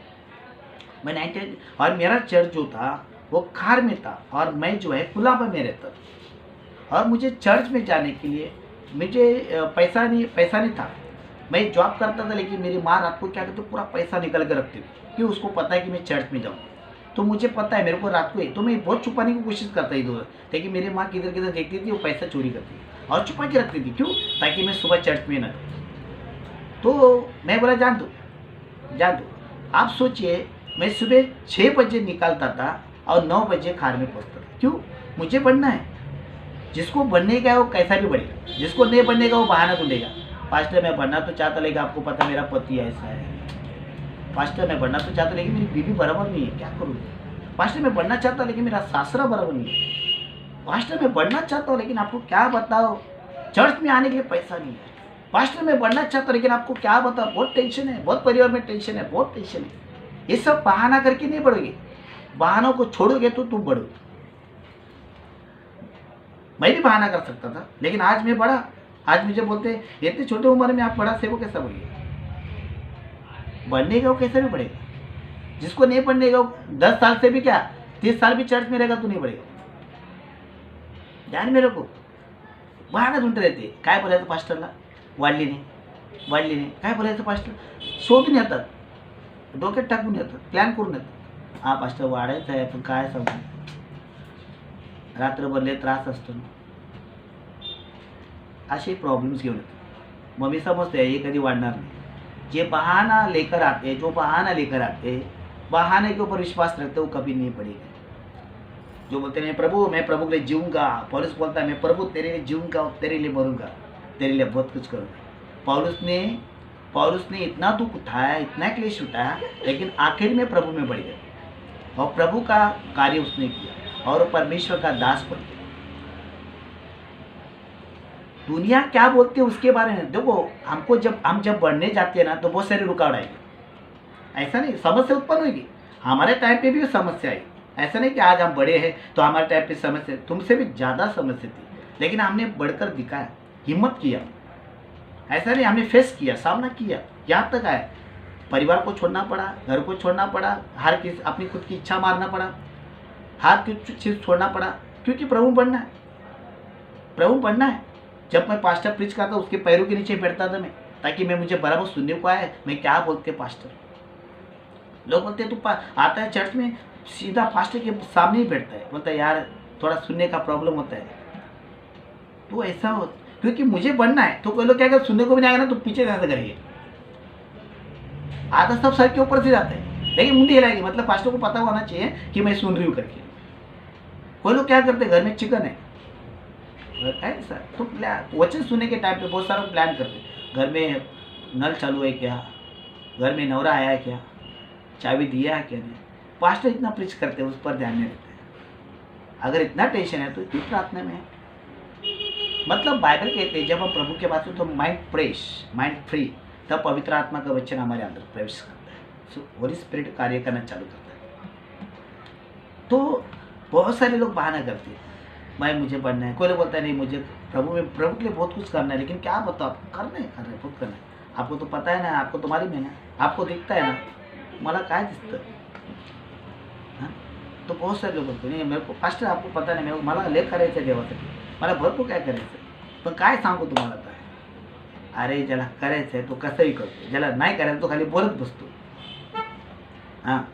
मैं 98, और मेरा चर्च जो था वो खार में था, और मैं जो है कुलाबा में रहता था। और मुझे चर्च में जाने के लिए मुझे पैसा नहीं था। मैं जॉब करता था, लेकिन मेरी माँ रात को क्या करती, पूरा पैसा निकल कर रखती थी, कि उसको पता है कि मैं चर्च में जाऊँ। तो मुझे पता है मेरे को रात को ही, तो मैं बहुत छुपाने की कोशिश करता इधर, लेकिन मेरी माँ किधर किधर देखती थी, वो पैसा चोरी करती थी और छुपा के रखती थी। क्यों? ताकि मैं सुबह चर्च में न। तो मैं बोला जान दो। आप सोचिए, मैं सुबह 6 बजे निकालता था और 9 बजे खार में पहुँचता था। क्यों? मुझे बढ़ना है। जिसको बढ़ने का है वो कैसा भी बढ़ेगा, जिसको नहीं बढ़ने का वो बहाना ढूंढेगा। पास्टर मैं बढ़ना तो चाहता, लेकिन आपको पता मेरा पति ऐसा है। पास्टर मैं बढ़ना तो चाहता, लेकिन मेरी बीवी बराबर नहीं है, क्या करूँ? पास्टर मैं बढ़ना चाहता, लेकिन मेरा सासरा बराबर नहीं है। पास्टर मैं बढ़ना चाहता हूँ, लेकिन आपको क्या बताओ, चर्च में आने के लिए पैसा नहीं है। पास्टर मैं बढ़ना चाहता हूँ, लेकिन आपको क्या बताओ, बहुत टेंशन है, बहुत परिवार में टेंशन है, बहुत टेंशन है। ये सब बहाना करके नहीं बढ़ोगे, बहानों को छोड़ोगे तो तुम बढ़ोगे। मैं भी बहाना कर सकता था, लेकिन आज मैं बड़ा, आज मुझे बोलते इतनी छोटी उम्र में आप बड़ा सेवक कैसा बढ़िए। बढ़ने का वो कैसे भी बढ़ेगा। जिसको नहीं बढ़ने का 10 साल से भी क्या 30 साल भी चर्च में रहेगा तो नहीं बढ़ेगा। ध्यान मेरे को बहाना ढूंढते रहते, काय बोलायचं पास्टरला, वाढली नाही काय बोलायचं पास्टर, शोधून येतात, डोक्यात टाकून येतात, प्लॅन करून येतात। हा पास्टर वाढायचं आहे, पण काय सांगू, रात्रभर लय त्रास असतो ना, असे प्रॉब्लेम्स घेऊन येतात। मग मी समजते हे कधी वाढणार नाही, जे बहाना लेकर आते हैं, जो बहाना लेकर आते हैं, बहाने के ऊपर विश्वास रखते हो कभी नहीं पड़ेगा। जो बोलते हैं मैं प्रभु के लिए जीऊँगा, पौलुस बोलता है मैं प्रभु तेरे लिए जीऊँगा, तेरे लिए मरूँगा, तेरे लिए बहुत कुछ करूँगा। पौलुस ने इतना दुख उठाया, इतना क्लेश उठाया, लेकिन आखिर में प्रभु में बढ़ गया और प्रभु का कार्य उसने किया और परमेश्वर का दास बन गया। दुनिया क्या बोलती है उसके बारे में देखो, हम जब बढ़ने जाते हैं ना तो बहुत सारी रुकावट आएगी। ऐसा नहीं, समस्या उत्पन्न होगी। हमारे टाइम पे भी समस्या आई। ऐसा नहीं कि आज हम बड़े हैं तो हमारे टाइम पे समस्या, तुमसे भी ज़्यादा समस्या थी, लेकिन हमने बढ़कर दिखाया, हिम्मत किया। ऐसा नहीं, हमने फेस किया, सामना किया, यहाँ तक आए। परिवार को छोड़ना पड़ा, घर को छोड़ना पड़ा, हर किसी अपनी खुद की इच्छा मारना पड़ा, हर चीज़ छोड़ना पड़ा, क्योंकि प्रभु बनना है, प्रभु बनना है। जब मैं पास्टर प्रीच करता उसके पैरों के नीचे बैठता था मैं, ताकि मुझे बराबर सुनने को आए मैं क्या बोलते पास्टर। लोग बोलते तू आता है चर्च में सीधा पास्टर के सामने ही बैठता है, बोलता है यार थोड़ा सुनने का प्रॉब्लम होता है। तो ऐसा हो, क्योंकि मुझे बनना है। तो कोई लोग क्या कर सुनने को भी नहीं आएगा ना तो पीछे कैसे करिए, आधा सब सर के ऊपर से जाता है, लेकिन मुंडी हिलाएगी, मतलब पास्टर को पता होना चाहिए कि मैं सुन रही हूँ करके। कोई लोग क्या करते, घर में चिकन है ऐसा, तो वचन सुनने के टाइम पे बहुत सारा प्लान करते, घर में नल चालू है क्या, घर में नवरा आया है क्या, चाबी दिया है क्या नहीं। पास्टर इतना प्रीच करते हैं, उस पर ध्यान नहीं देते हैं। अगर इतना टेंशन है तो इतनी प्रार्थना में है। मतलब बाइबल कहते हैं जब हम प्रभु के पास हो तो माइंड फ्रेश, माइंड फ्री, तब पवित्र आत्मा का वचन हमारे अंदर प्रवेश करता है। सो होली स्पिरिट कार्य करना चालू करता है। तो बहुत सारे लोग बहाना करते हैं, मुझे बनना है। कोई लोग बोलता है नहीं मुझे प्रभु के लिए बहुत कुछ करना है, लेकिन क्या बताओ आप करना है बहुत करना है। आपको तो पता है ना, आपको तुम्हारी में ना, आपको दिखता है ना, मला काय दिसतं। तो बहुत सारे लोग बोलते नहीं मेरे को पास्टर आपको पता नाही, मला लय करायचं देवासाठी, मला भरपूर काय करायचं, पण काय सांगू तुम्हाला काय। अरे ज्याला करायचं आहे तो कसंही करतो, ज्याला नाही करायचं तो खाली बोलत बसतो। हाँ,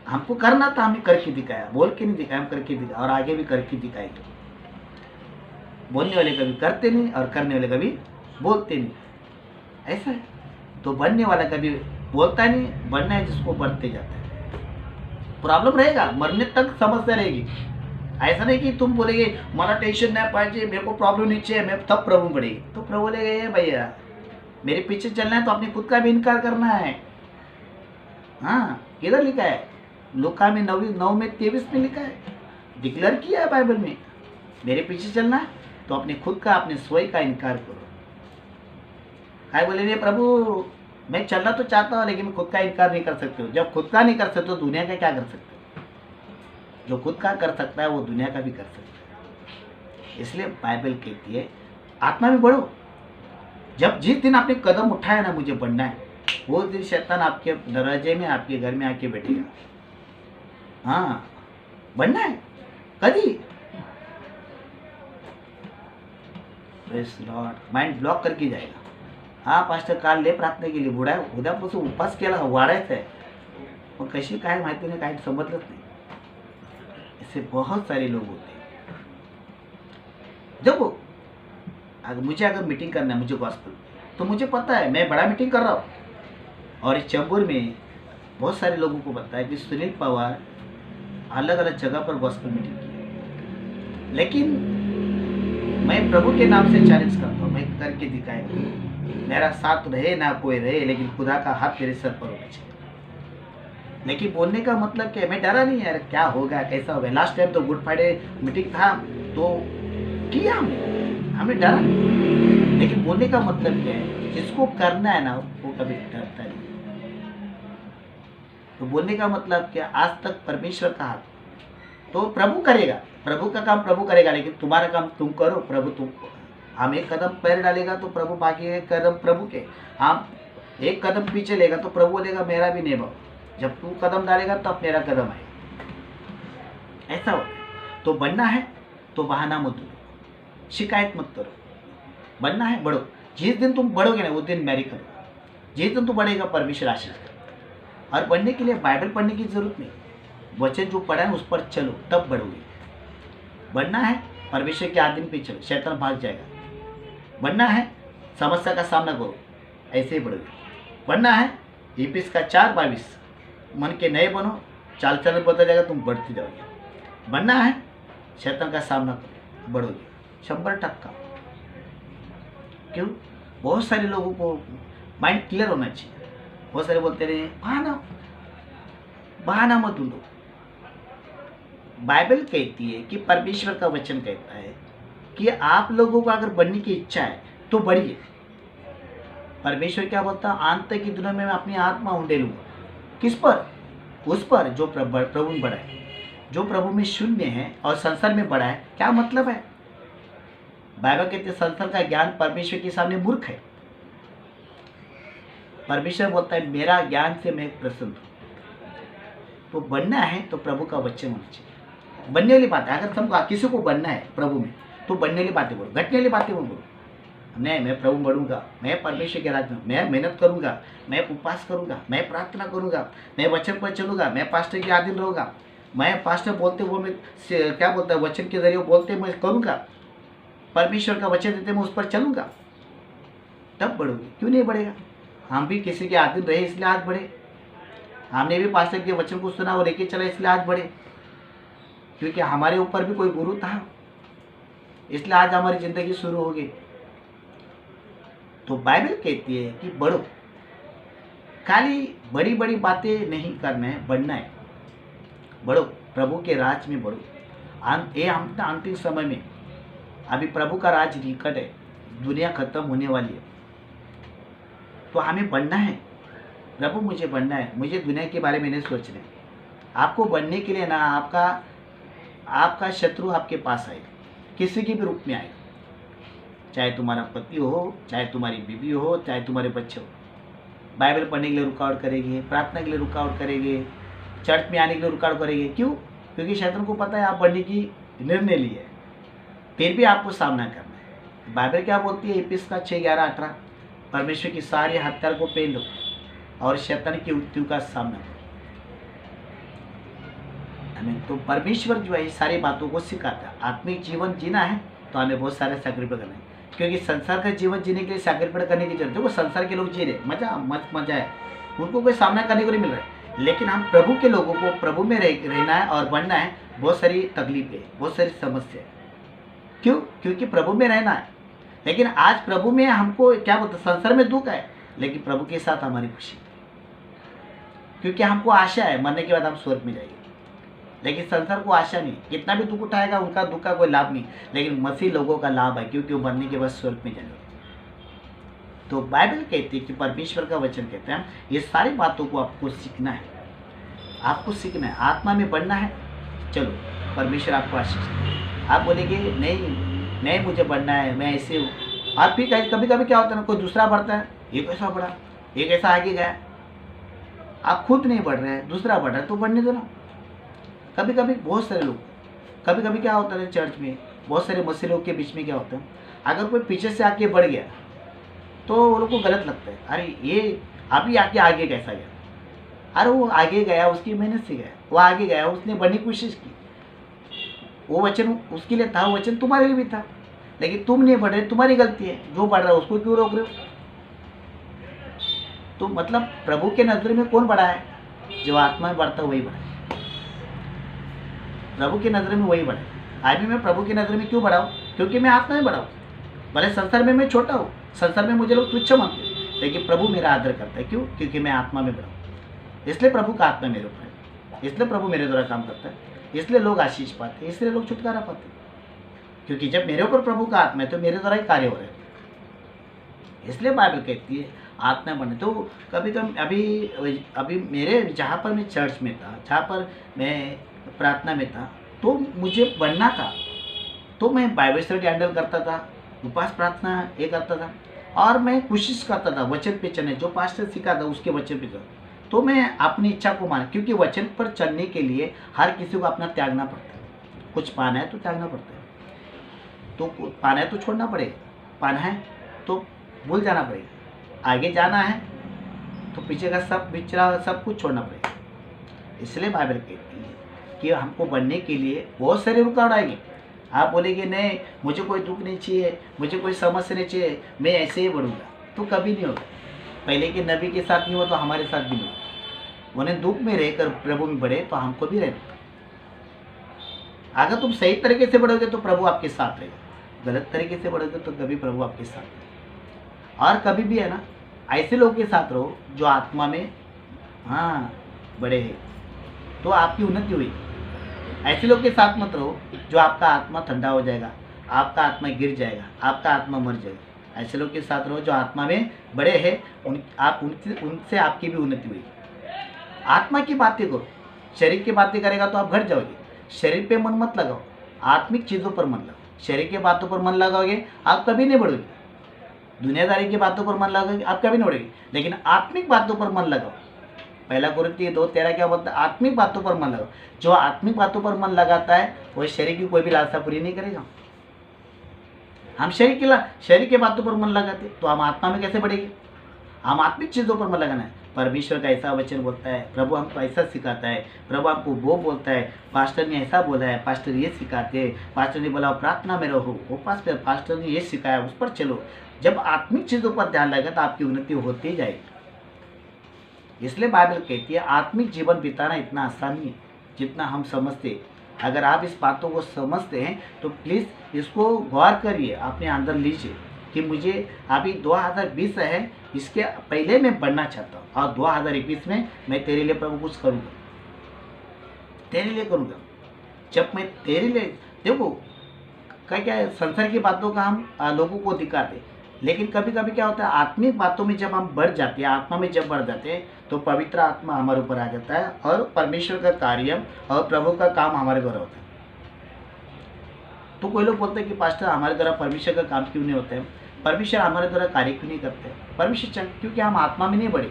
हमको करना था, हमने करके दिखाया, बोल के नहीं दिखाया, हम करके दिखाया और आगे भी करके दिखाएंगे। बोलने वाले कभी करते नहीं और करने वाले कभी बोलते नहीं, ऐसा है। तो बनने वाला कभी बोलता नहीं, बनना है जिसको बढ़ते जाता है। प्रॉब्लम रहेगा, मरने तक समस्या रहेगी। ऐसा नहीं कि तुम बोलेगे मला टेंशन नहीं पाहिजे, मेरे को प्रॉब्लम नहीं चाहिए, मैं तब प्रभु बढ़ेगी। तो प्रभु बोलेगा ये भैया मेरे पीछे चलना है तो अपने खुद का भी इनकार करना है। हाँ, किधर लिखा है, लूका में 9:23 में लिखा है, डिक्लेयर किया है बाइबल में, मेरे पीछे चलना है तो अपने खुद का, अपने स्वयं का इनकार करो। काय बोले प्रभु मैं चलना तो चाहता हूँ लेकिन खुद का इनकार नहीं कर सकते हो। जब खुद का नहीं कर सकते तो दुनिया का क्या कर सकते हो। जो खुद का कर सकता है वो दुनिया का भी कर सकता है। इसलिए बाइबल कहती है आत्मा में बढ़ो। जब जिस दिन आपने कदम उठाया ना मुझे बढ़ना है, वो दिन शैतान आपके दरवाजे में, आपके घर में आके बैठेगा। हाँ, बढ़ना है कभी माइंड ब्लॉक करके जाएगा। हाँ पास्टर काल लय प्रार्थना केली, उद्यापासून उपास केला, वाढायचा आहे, पण कशी काय माहिती नाही, काही समजलंच नाही। ऐसे बहुत सारे लोग होते हैं। देखो मुझे अगर मीटिंग करना है, मुझे गॉस्पेल, तो मुझे पता है मैं बड़ा मीटिंग कर रहा हूँ, और इस चैम्बूर में बहुत सारे लोगों को पता है कि सुनील पवार अलग अलग जगह पर गॉस्पेल मीटिंग की, लेकिन मैं प्रभु के नाम से चैलेंज करता हूँ, मैं करके दिखाएगा। मेरा साथ रहे ना कोई रहे, लेकिन खुदा का हाथ मेरे सर पर होना चाहिए। लेकिन बोलने का मतलब क्या है, मैं डरा नहीं यार क्या होगा कैसा होगा। लास्ट टाइम तो गुड फ्राइडे मीटिंग था तो किया हमने डरा नहीं, लेकिन बोलने का मतलब क्या है, जिसको करना है ना वो कभी डरता नहीं। तो बोलने का मतलब क्या, आज तक परमेश्वर का हाथ तो प्रभु करेगा, प्रभु का काम प्रभु करेगा, लेकिन तुम्हारा काम तुम करो। प्रभु तुम, हम एक कदम पैर डालेगा तो प्रभु बाकी एक कदम प्रभु के, हम एक कदम पीछे लेगा तो प्रभु बोलेगा मेरा भी नहीं भाव, जब तू कदम डालेगा तब मेरा कदम आएगा। ऐसा होता है। तो बनना है तो बहाना मत दो, शिकायत मत करो। बनना है बढ़ो, जिस दिन तुम बढ़ोगे ना वो दिन मैरी करो, जिस दिन तुम बढ़ेगा परमेश्वर आशीष करो। और बढ़ने के लिए बाइबल पढ़ने की जरूरत नहीं, वचन जो पढ़ा है उस पर चलो तब बढ़ोगे। बढ़ना है परमेश्वर के आदमी पे चलो, शैतान भाग जाएगा। बनना है समस्या का सामना करो, ऐसे ही बढ़ोगे। बनना है इफिस का 4:22, मन के नए बनो, चाल चलन बदल जाएगा, तुम बढ़ते जाओगे। बनना है शैतान का सामना करो, बढ़ोगे 100%। क्यों? बहुत सारे लोगों को माइंड क्लियर होना चाहिए। बहुत सारे बोलते रहे बहाना, बहाना मत ढूंढो। बाइबल कहती है कि परमेश्वर का वचन कहता है कि आप लोगों को अगर बढ़ने की इच्छा है तो बढ़िए। परमेश्वर क्या बोलता है? अंत की दिनों में मैं अपनी आत्मा उंडेलूंगा। किस पर? उस पर जो प्रभु में बड़ा है, जो प्रभु में शून्य है और संसार में बड़ा है। क्या मतलब है? बाइबल कहते हैं संसार का ज्ञान परमेश्वर के सामने मूर्ख है। परमेश्वर बोलता है मेरा ज्ञान से मैं प्रसन्न हूँ। तो बनना है तो प्रभु का वचन होना चाहिए। बनने वाली बात है। अगर तुमको किसी को बनना है प्रभु में तो बनने वाली बातें बोलो, घटने वाली बातें मत बोलो। नहीं, मैं प्रभु बढ़ूंगा, मैं परमेश्वर के राज्य में मैं मेहनत करूंगा, मैं उपवास करूंगा, मैं प्रार्थना करूंगा, मैं वचन पर चलूंगा, मैं पास्टर के अधीन रहूंगा, मैं पास्टर बोलते वो मैं क्या बोलता है वचन के जरिए बोलते मैं करूंगा, परमेश्वर का वचन देते मैं उस पर चलूंगा, तब बढ़ोगे। क्यों नहीं बढ़ेगा? हम भी किसी के अधीन रहे इसलिए आज बढ़े। हमने भी पास्टर के वचन को सुना और लेके चला इसलिए आज बढ़े, क्योंकि हमारे ऊपर भी कोई गुरु था, इसलिए आज हमारी जिंदगी शुरू हो गई। तो बाइबल कहती है कि बढ़ो, खाली बड़ी बड़ी बातें नहीं करना है, बढ़ना है। बढ़ो, प्रभु के राज में बढ़ो। ये हम अंतिम समय में अभी प्रभु का राज निकट है, दुनिया खत्म होने वाली है, तो हमें बढ़ना है। प्रभु मुझे बढ़ना है, मुझे दुनिया के बारे में नहीं सोचना है। आपको बढ़ने के लिए ना आपका शत्रु आपके पास आएगा, किसी के भी रूप में आएगा, चाहे तुम्हारा पति हो, चाहे तुम्हारी बीवी हो, चाहे तुम्हारे बच्चे हो। बाइबल पढ़ने के लिए रुकावट करेंगे, प्रार्थना के लिए रुकावट करेंगे, चर्च में आने के लिए रुकावट करेंगे। क्यों? क्योंकि शैतान को पता है आप बढ़ने की निर्णय लिए है, फिर भी आपको सामना करना है। बाइबल क्या बोलती है? इफिस का 6:11-18, परमेश्वर की सारी हथियार को पहन लो और शैतान की युक्तियों का सामना करो। हमें तो परमेश्वर जो है सारी बातों को सिखाता है। आत्मिक जीवन जीना है तो हमें बहुत सारे सैक्रिफाइस करना है, क्योंकि संसार का जीवन जीने के लिए सैक्रिफाइस करने की जरूरत है। वो संसार के लोग जी रहे, मजा है, उनको कोई सामना करने को नहीं मिल रहा है। लेकिन हम प्रभु के लोगों को प्रभु में रहना है और बनना है। बहुत सारी तकलीफें, बहुत सारी समस्या। क्यों? क्योंकि प्रभु में रहना है। लेकिन आज प्रभु में हमको क्या बोलते, संसार में दुख है, लेकिन प्रभु के साथ हमारी खुशी, क्योंकि हमको आशा है मरने के बाद हम स्वर्ग में जाएंगे। लेकिन संसार को आशा नहीं, कितना भी दुख उठाएगा उनका दुख का कोई लाभ नहीं, लेकिन मसीह लोगों का लाभ है, क्योंकि वो मरने के बाद स्वर्ग में जाएंगे। तो बाइबल कहती है कि परमेश्वर का वचन कहते हैं ये सारी बातों को आपको सीखना है, आपको सीखना है, आत्मा में बढ़ना है। चलो, परमेश्वर आपको आशीष दे। आप बोलेंगे नहीं मुझे बढ़ना है, मैं ऐसे हूँ। आप भी कभी कभी क्या होता है ना, कोई दूसरा बढ़ता है, ये कैसा बढ़ा, ये कैसा आगे गया, आप खुद नहीं बढ़ रहे हैं, दूसरा बढ़ रहा है, तो बढ़ने दो ना। कभी कभी बहुत सारे लोग, कभी कभी क्या होता है चर्च में बहुत सारे मसीह लोग के बीच में क्या होता है, अगर कोई पीछे से आके बढ़ गया तो वो लोग को गलत लगता है, अरे ये अभी आगे कैसा गया, अरे वो आगे गया, उसकी मेहनत से गया, वो आगे गया, उसने बढ़ने की कोशिश की, वो वचन उसके लिए था, वो वचन तुम्हारे लिए भी था, लेकिन तुम नहीं बढ़ रहे, तुम्हारी गलती है। जो बढ़ रहा है उसको क्यों रोक रहे हो? तो मतलब प्रभु के नजर में कौन बड़ा है? जो आत्मा में बढ़ता है वही बड़ा है, प्रभु की नज़र में वही बड़ा है। आज भी मैं प्रभु की नज़र में क्यों बड़ा हूँ? क्योंकि मैं आत्मा में बड़ा हूँ। भले संसार में मैं छोटा हूँ, संसार में मुझे लोग तुच्छ मानते हैं, लेकिन प्रभु मेरा आदर करता है। क्यों? क्योंकि मैं आत्मा में बड़ा हूँ, इसलिए प्रभु का आत्मा मेरे ऊपर है, इसलिए प्रभु मेरे द्वारा काम करता है, इसलिए लोग आशीष पाते हैं, इसलिए लोग छुटकारा पाते हैं। क्योंकि जब मेरे ऊपर प्रभु का आत्मा है तो मेरे द्वारा ही कार्य हो रहे हैं। इसलिए बाइबल कहती है आत्मा बने। तो कभी अभी मेरे जहाँ पर मैं चर्च में था, जहाँ पर मैं प्रार्थना में था, तो मुझे बनना था, तो मैं बाइबल स्टडी हैंडल करता था, उपवास प्रार्थना ये करता था, और मैं कोशिश करता था वचन पे चलने, जो पास्टर सिखा था उसके वचन पे चल। तो मैं अपनी इच्छा को मान, क्योंकि वचन पर चलने के लिए हर किसी को अपना त्यागना पड़ता है। कुछ पाना है तो त्यागना पड़ता है, तो पाना है तो छोड़ना पड़ेगा, पाना है तो भूल जाना पड़ेगा, आगे जाना है तो पीछे का सब कुछ छोड़ना पड़ेगा। इसलिए बाइबल कहती है कि हमको बनने के लिए बहुत सारे रुकावट आएंगे। आप बोलेंगे नहीं मुझे कोई दुख नहीं चाहिए, मुझे कोई समस्या नहीं चाहिए, मैं ऐसे ही बढ़ूंगा, तो कभी नहीं होगा। पहले के नबी के साथ नहीं हुआ तो हमारे साथ भी नहीं हुआ। उन्हें दुख में रहकर प्रभु में बढ़े तो हमको भी रहना। अगर तुम सही तरीके से बढ़ोगे तो प्रभु आपके साथ रहेगा, गलत तरीके से बढ़ोगे तो कभी प्रभु आपके साथ रहेगा। और कभी भी है ना, ऐसे लोगों के साथ रहो जो आत्मा में बड़े हैं, तो आपकी उन्नति हुई। ऐसे लोग के साथ मत रहो जो आपका आत्मा ठंडा हो जाएगा, आपका आत्मा गिर जाएगा, आपका आत्मा मर जाएगा। ऐसे लोग के साथ रहो जो आत्मा में बड़े हैं, उनसे आपकी भी उन्नति हुई। आत्मा की बातें करो, शरीर की बातें करेगा तो आप घट जाओगे। शरीर पे मन मत लगाओ, आत्मिक चीज़ों पर मन लगाओ। शरीर के बातों पर मन लगाओगे आप कभी नहीं बढ़ोगे, दुनियादारी की बातों पर मन लगाओगे आप कभी नहीं बढ़ोगे। लेकिन आत्मिक बातों पर मन लगाओ। पहला कुरिन्थियों 2:13 क्या बोलता है? आत्मिक बातों पर मन लगाओ। जो आत्मिक बातों पर मन लगाता है वो शरीर की कोई भी लालसा पूरी नहीं करेगा। हम शरीर के बातों पर मन लगाते तो हम आत्मा में कैसे बढ़ेंगे? हम आत्मिक चीज़ों पर मन लगाना है। परमेश्वर का ऐसा वचन बोलता है, प्रभु हमको ऐसा सिखाता है, प्रभु हमको वो बोलता है, पास्टर ने ऐसा बोला है, पास्टर ये सिखाते हैं, पास्टर ने बोला प्रार्थना में रहो, वो पास्टर ने ये सिखाया उस पर चलो। जब आत्मिक चीज़ों पर ध्यान लगेगा तो आपकी उन्नति होती जाएगी। इसलिए बाइबल कहती है आत्मिक जीवन बिताना इतना आसान नहीं है जितना हम समझते हैं। अगर आप इस बातों को समझते हैं तो प्लीज़ इसको गौर करिए, अपने अंदर लीजिए कि मुझे अभी 2020 है, इसके पहले मैं बढ़ना चाहता हूँ और 2021 में मैं तेरे लिए प्रभु कुछ करूँगा, तेरे लिए करूँगा। जब मैं तेरे लिए, देखो क्या है, संसार की बातों का हम लोगों को दिखाते, लेकिन कभी कभी क्या होता है आत्मिक बातों में जब हम बढ़ जाते हैं, आत्मा में जब बढ़ जाते हैं तो पवित्र आत्मा हमारे ऊपर आ जाता है और परमेश्वर का कार्य और प्रभु का काम हमारे द्वारा होता है। तो कोई लोग बोलते हैं कि पास्टर हमारे द्वारा परमेश्वर का काम क्यों नहीं होता है, परमेश्वर हमारे द्वारा कार्य क्यों नहीं करते? परमेश्वर क्योंकि हम आत्मा में नहीं बढ़े।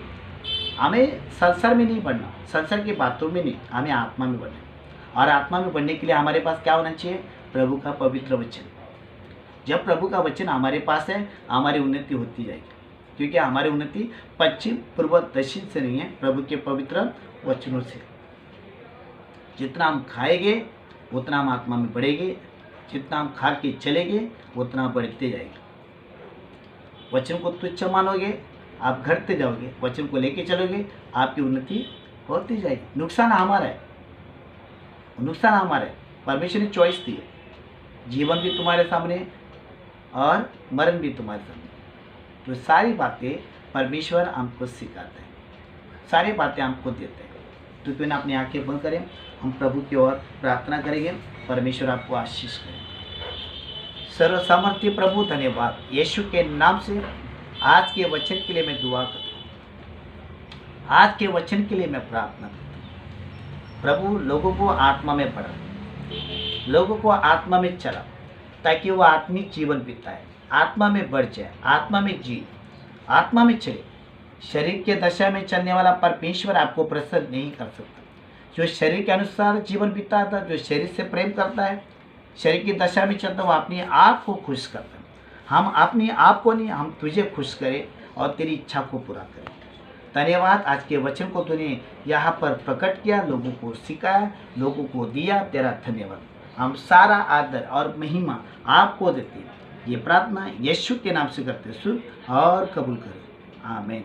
हमें संसार में नहीं बढ़ना, संसार की बातों में नहीं, हमें आत्मा में बढ़ना। और आत्मा में बढ़ने के लिए हमारे पास क्या होना चाहिए? प्रभु का पवित्र वचन। जब प्रभु का वचन हमारे पास है हमारी उन्नति होती जाएगी, क्योंकि हमारी उन्नति पश्चिम पूर्व दक्षिण से नहीं है, प्रभु के पवित्र वचनों से। जितना हम खाएंगे उतना हम आत्मा में बढ़ेंगे, जितना हम खा के चलेंगे उतना बढ़ते जाएंगे। वचन को तुच्छ मानोगे आप घटते जाओगे, वचन को लेके चलोगे आपकी उन्नति होती जाएगी। नुकसान हमारा है, नुकसान हमारा है। परमेश्वर ने चॉइस दी है, जीवन भी तुम्हारे सामने और मरण भी तुम्हारे सामने। तो सारी बातें परमेश्वर हमको सिखाते हैं, सारी बातें हमको देते हैं। तो क्यों ना अपनी आंखें बंद करें, हम प्रभु की ओर प्रार्थना करेंगे। परमेश्वर आपको आशीष करें। सर्वसामर्थ्य प्रभु धन्यवाद, यीशु के नाम से आज के वचन के लिए मैं दुआ करता हूँ, आज के वचन के लिए मैं प्रार्थना करता हूँ। प्रभु लोगों को आत्मा में बढ़ा, लोगों को आत्मा में चला, ताकि वो आत्मिक जीवन बिताए, आत्मा में बढ़ जाए, आत्मा में जी, आत्मा में चले। शरीर के दशा में चलने वाला परमेश्वर आपको प्रसन्न नहीं कर सकता। जो शरीर के अनुसार जीवन बिताता, जो शरीर से प्रेम करता है, शरीर की दशा में चलता, वो अपने आप को खुश करता है। हम अपने आप को नहीं, हम तुझे खुश करें और तेरी इच्छा को पूरा करें। धन्यवाद, आज के वचन को तूने यहाँ पर प्रकट किया, लोगों को सिखाया, लोगों को दिया, तेरा धन्यवाद। हम सारा आदर और महिमा आपको देते हैं। ये प्रार्थना यीशु के नाम से करते सुन और कबूल करें। आमीन।